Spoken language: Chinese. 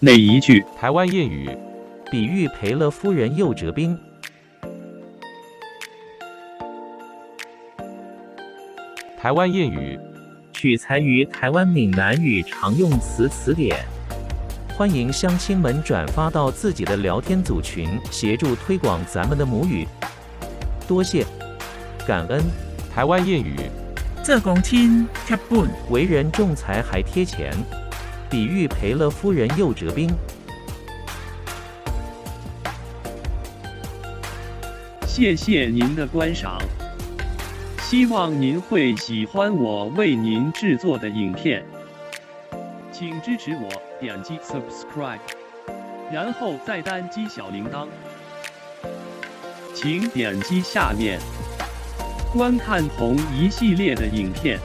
哪一句？台湾谚语，比喻赔了夫人又折兵。台湾谚语，取材于台湾闽南语常用词词典。欢迎乡亲们转发到自己的聊天组群，协助推广咱们的母语。多谢，感恩。台湾谚语，这公亲贴本，为人仲裁还贴钱，比喻赔了夫人又折兵。谢谢您的观赏，希望您会喜欢我为您制作的影片，请支持我，点击 subscribe， 然后再单击小铃铛，请点击下面观看同一系列的影片。